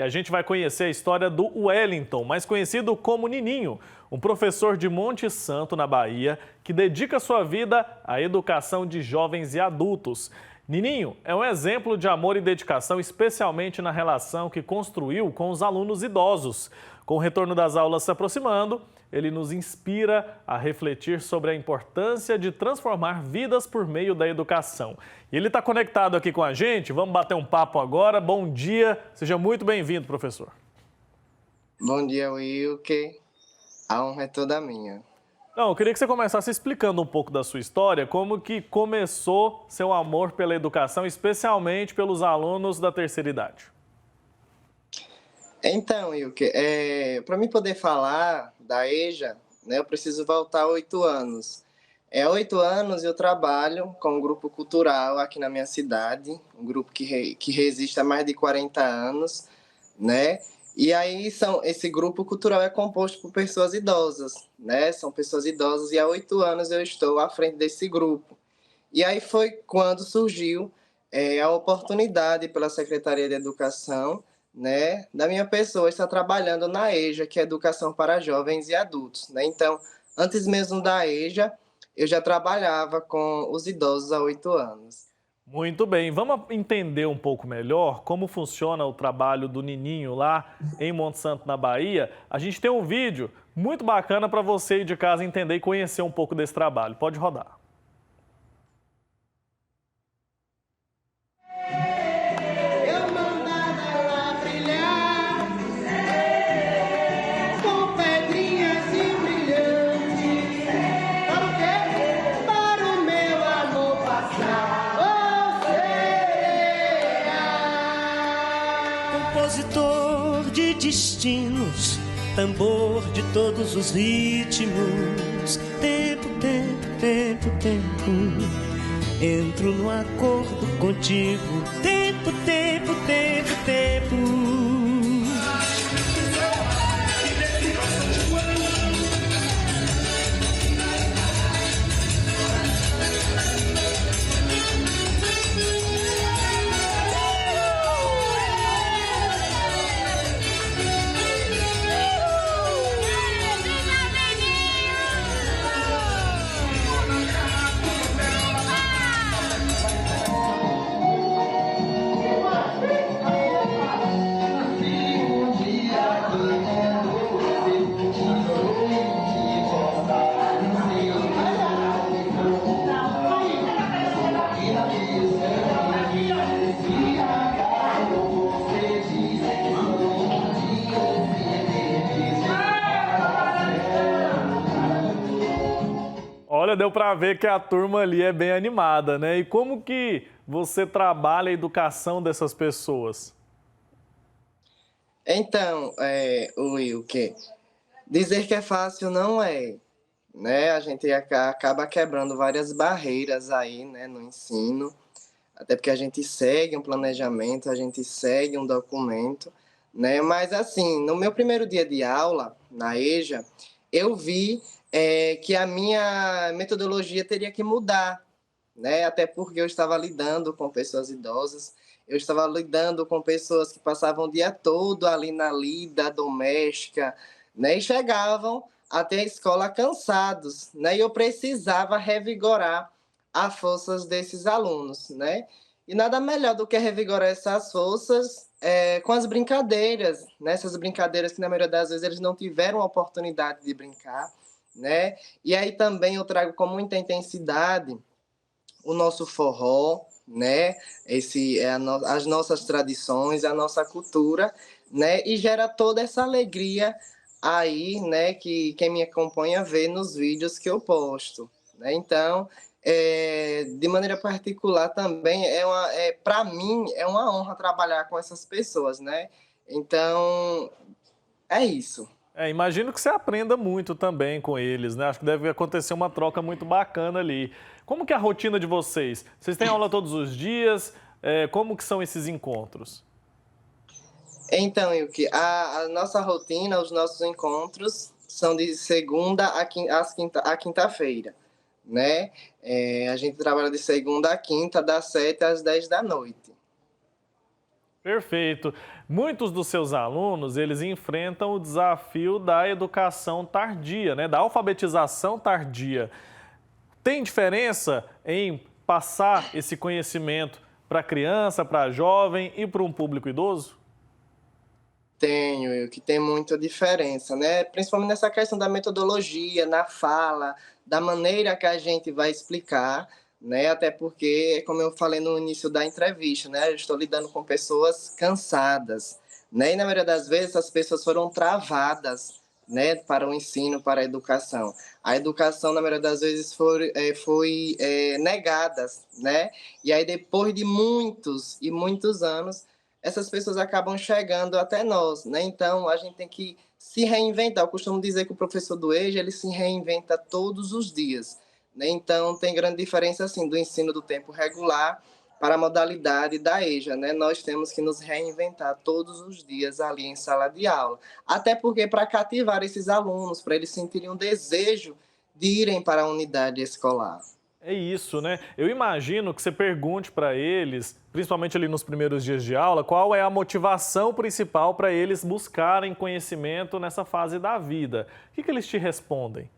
a gente vai conhecer a história do Wellington, mais conhecido como Nininho, um professor de Monte Santo, na Bahia, que dedica sua vida à educação de jovens e adultos. Nininho é um exemplo de amor e dedicação, especialmente na relação que construiu com os alunos idosos. Com o retorno das aulas se aproximando, ele nos inspira a refletir sobre a importância de transformar vidas por meio da educação. E ele está conectado aqui com a gente, vamos bater um papo agora. Bom dia, seja muito bem-vindo, professor. Bom dia, Wilke. A honra é toda minha. Não, eu queria que você começasse explicando um pouco da sua história, como que começou seu amor pela educação, especialmente pelos alunos da terceira idade. Então, Wilke, para mim poder falar da EJA, né, eu preciso voltar a 8 anos. Há 8 anos eu trabalho com um grupo cultural aqui na minha cidade, um grupo que resiste há mais de 40 anos, né? E aí esse grupo cultural é composto por pessoas idosas, né? São pessoas idosas e há 8 anos eu estou à frente desse grupo. E aí foi quando surgiu a oportunidade pela Secretaria de Educação, né, da minha pessoa estar trabalhando na EJA, que é Educação para Jovens e Adultos, né? Então, antes mesmo da EJA, eu já trabalhava com os idosos há 8 anos. Muito bem, vamos entender um pouco melhor como funciona o trabalho do Nininho lá em Monte Santo, na Bahia. A gente tem um vídeo muito bacana para você aí de casa entender e conhecer um pouco desse trabalho. Pode rodar. Compositor de destinos, tambor de todos os ritmos. Tempo, tempo, tempo, tempo. Entro no acordo contigo. Tempo, tempo, tempo, tempo. Olha, deu para ver que a turma ali é bem animada, né? E como que você trabalha a educação dessas pessoas? Então, Wilke, dizer que é fácil não é, né? A gente acaba quebrando várias barreiras aí, né, no ensino, até porque a gente segue um planejamento, a gente segue um documento, né? Mas assim, no meu primeiro dia de aula na EJA, eu vi que a minha metodologia teria que mudar, né? Até porque eu estava lidando com pessoas idosas, eu estava lidando com pessoas que passavam o dia todo ali na lida doméstica, né? E chegavam até a escola cansados, né? E eu precisava revigorar as forças desses alunos, né? E nada melhor do que revigorar essas forças com as brincadeiras, né? Essas brincadeiras que na maioria das vezes eles não tiveram a oportunidade de brincar, né? E aí também eu trago com muita intensidade o nosso forró, né? As nossas tradições, a nossa cultura, né? E gera toda essa alegria aí, né? Que quem me acompanha vê nos vídeos que eu posto, né? Então, de maneira particular também para mim é uma honra trabalhar com essas pessoas, né? Então, é isso. Imagino que você aprenda muito também com eles, né? Acho que deve acontecer uma troca muito bacana ali. Como que é a rotina de vocês? Vocês têm aula todos os dias? Como que são esses encontros? Então, Yuki, a nossa rotina, os nossos encontros são de segunda a quinta-feira, né? A gente trabalha de segunda a quinta, das 7 às 10 da noite. Perfeito. Muitos dos seus alunos, eles enfrentam o desafio da educação tardia, né? Da alfabetização tardia. Tem diferença em passar esse conhecimento para a criança, para a jovem e para um público idoso? Tenho, que tem muita diferença, né? Principalmente nessa questão da metodologia, na fala, da maneira que a gente vai explicar, né? Até porque, como eu falei no início da entrevista, né? Eu estou lidando com pessoas cansadas, né? E na maioria das vezes as pessoas foram travadas, né? Para o ensino, para a educação. A educação, na maioria das vezes, foi negada, né? E aí, depois de muitos e muitos anos, essas pessoas acabam chegando até nós, né? Então, a gente tem que se reinventar. Eu costumo dizer que o professor do EJA, ele se reinventa todos os dias, né? Então, tem grande diferença, assim, do ensino do tempo regular para a modalidade da EJA, né? Nós temos que nos reinventar todos os dias ali em sala de aula. Até porque para cativar esses alunos, para eles sentirem um desejo de irem para a unidade escolar. É isso, né? Eu imagino que você pergunte para eles, principalmente ali nos primeiros dias de aula, qual é a motivação principal para eles buscarem conhecimento nessa fase da vida. O que eles te respondem?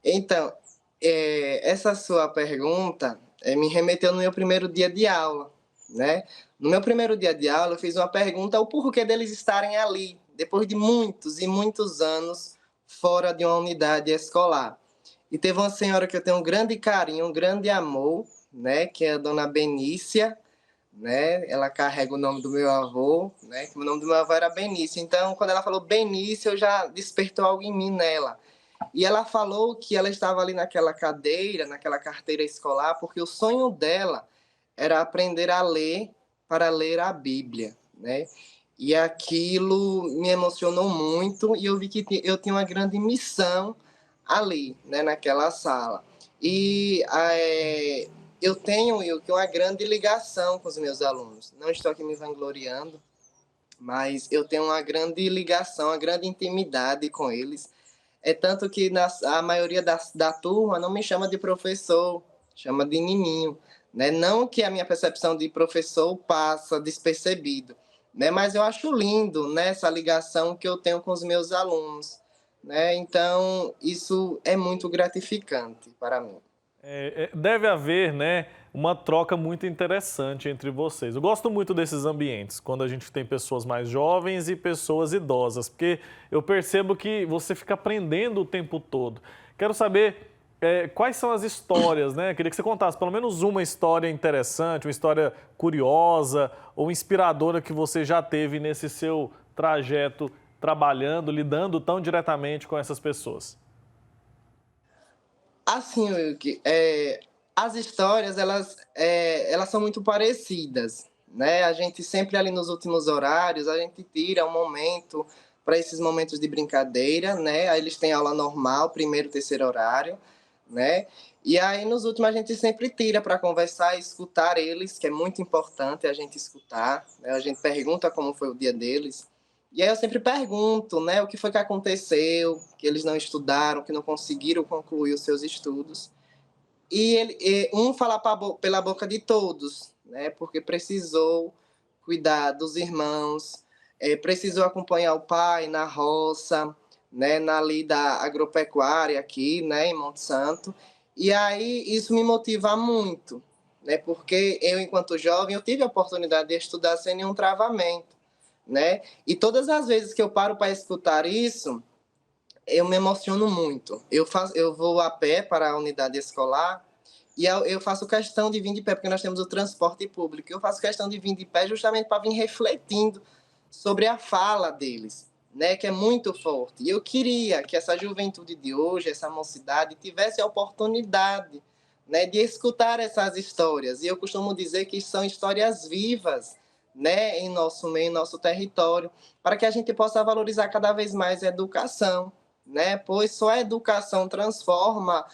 Então, essa sua pergunta me remeteu no meu primeiro dia de aula, né? No meu primeiro dia de aula, eu fiz uma pergunta, o porquê deles estarem ali, depois de muitos e muitos anos fora de uma unidade escolar. E teve uma senhora que eu tenho um grande carinho, um grande amor, né? Que é a dona Benícia, né? Ela carrega o nome do meu avô, né? Que o nome do meu avô era Benícia. Então, quando ela falou Benícia, eu já despertou algo em mim nela. E ela falou que ela estava ali naquela cadeira, naquela carteira escolar, porque o sonho dela era aprender a ler para ler a Bíblia, né? E aquilo me emocionou muito e eu vi que eu tinha uma grande missão ali, né, naquela sala. E eu tenho, Wilke, uma grande ligação com os meus alunos. Não estou aqui me vangloriando, mas eu tenho uma grande ligação, uma grande intimidade com eles. É tanto que a maioria da turma não me chama de professor, chama de Nininho. Né? Não que a minha percepção de professor passa despercebido, né? Mas eu acho lindo, né, essa ligação que eu tenho com os meus alunos. Né? Então, isso é muito gratificante para mim. Deve haver, né, uma troca muito interessante entre vocês. Eu gosto muito desses ambientes, quando a gente tem pessoas mais jovens e pessoas idosas, porque eu percebo que você fica aprendendo o tempo todo. Quero saber quais são as histórias, né? Queria que você contasse pelo menos uma história interessante, uma história curiosa ou inspiradora que você já teve nesse seu trajeto trabalhando, lidando tão diretamente com essas pessoas. Assim, Wilke, as histórias, elas são muito parecidas, né? A gente sempre ali nos últimos horários, a gente tira um momento para esses momentos de brincadeira, né? Aí eles têm aula normal, primeiro, terceiro horário, né? E aí nos últimos a gente sempre tira para conversar e escutar eles, que é muito importante a gente escutar, né? A gente pergunta como foi o dia deles. E aí eu sempre pergunto, né, o que foi que aconteceu, que eles não estudaram, que não conseguiram concluir os seus estudos. E um fala pela boca de todos, né, porque precisou cuidar dos irmãos, precisou acompanhar o pai na roça, né, na lida agropecuária aqui, né, em Monte Santo. E aí isso me motiva muito, né, porque eu, enquanto jovem, eu tive a oportunidade de estudar sem nenhum travamento. Né? E todas as vezes que eu paro para escutar isso, eu me emociono muito. Eu vou a pé para a unidade escolar e eu faço questão de vir de pé, porque nós temos o transporte público. Eu faço questão de vir de pé justamente para vir refletindo sobre a fala deles, né? Que é muito forte. E eu queria que essa juventude de hoje, essa mocidade, tivesse a oportunidade, né, de escutar essas histórias. E eu costumo dizer que são histórias vivas, né, em nosso meio, em nosso território, para que a gente possa valorizar cada vez mais a educação, né, pois só a educação transforma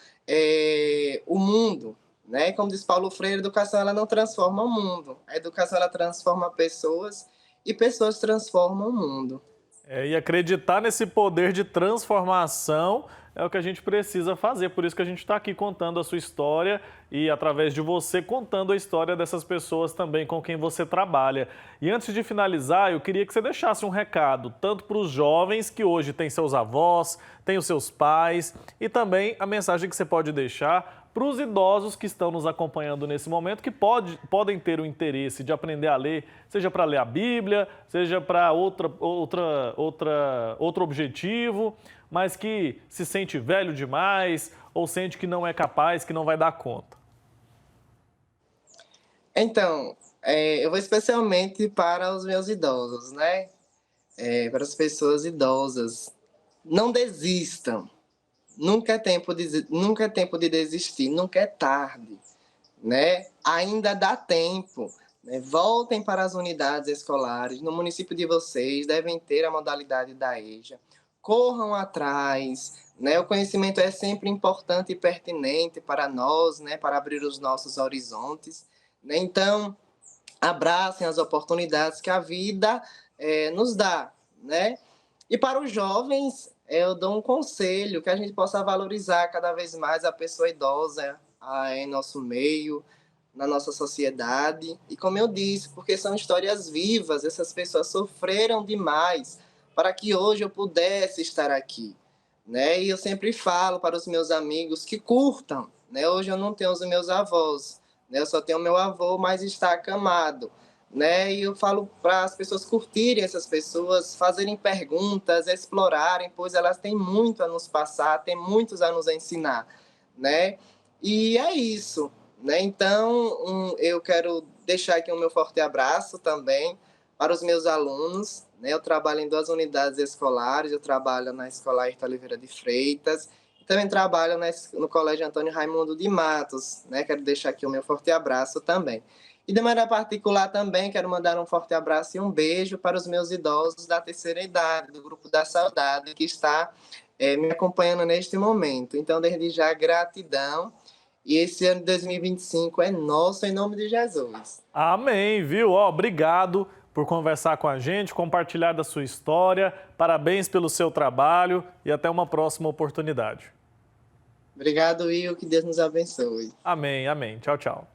o mundo, né, como diz Paulo Freire, a educação ela não transforma o mundo, a educação ela transforma pessoas e pessoas transformam o mundo. E acreditar nesse poder de transformação é o que a gente precisa fazer. Por isso que a gente está aqui contando a sua história e, através de você, contando a história dessas pessoas também com quem você trabalha. E antes de finalizar, eu queria que você deixasse um recado, tanto para os jovens que hoje têm seus avós, têm os seus pais, e também a mensagem que você pode deixar para os idosos que estão nos acompanhando nesse momento, que podem ter o interesse de aprender a ler, seja para ler a Bíblia, seja para outro objetivo, mas que se sente velho demais ou sente que não é capaz, que não vai dar conta. Então, eu vou especialmente para os meus idosos, né? Para as pessoas idosas. Não desistam. Nunca é tempo de desistir, nunca é tarde, né? Ainda dá tempo, né? Voltem para as unidades escolares. No município de vocês devem ter a modalidade da EJA. Corram atrás, né? O conhecimento é sempre importante e pertinente para nós, né? Para abrir os nossos horizontes, né? Então, abracem as oportunidades que a vida nos dá, né? E para os jovens, eu dou um conselho, que a gente possa valorizar cada vez mais a pessoa idosa em nosso meio, na nossa sociedade. E como eu disse, porque são histórias vivas, essas pessoas sofreram demais para que hoje eu pudesse estar aqui, né? E eu sempre falo para os meus amigos que curtam, né? Hoje eu não tenho os meus avós, né? Eu só tenho meu avô, mas está acamado, né? E eu falo para as pessoas curtirem essas pessoas, fazerem perguntas, explorarem, pois elas têm muito a nos passar, têm muitos a nos ensinar, né? E é isso, né? Então, eu quero deixar aqui o meu forte abraço também para os meus alunos, né? Eu trabalho em 2 unidades escolares, eu trabalho na Escola Ayrton Oliveira de Freitas, e também trabalho no Colégio Antônio Raimundo de Matos, né? Quero deixar aqui o meu forte abraço também. E de maneira particular também quero mandar um forte abraço e um beijo para os meus idosos da terceira idade, do Grupo da Saudade, que está me acompanhando neste momento. Então, desde já, gratidão. E esse ano de 2025 é nosso, em nome de Jesus. Amém, viu? Obrigado por conversar com a gente, compartilhar da sua história. Parabéns pelo seu trabalho e até uma próxima oportunidade. Obrigado, Will. Que Deus nos abençoe. Amém, amém. Tchau, tchau.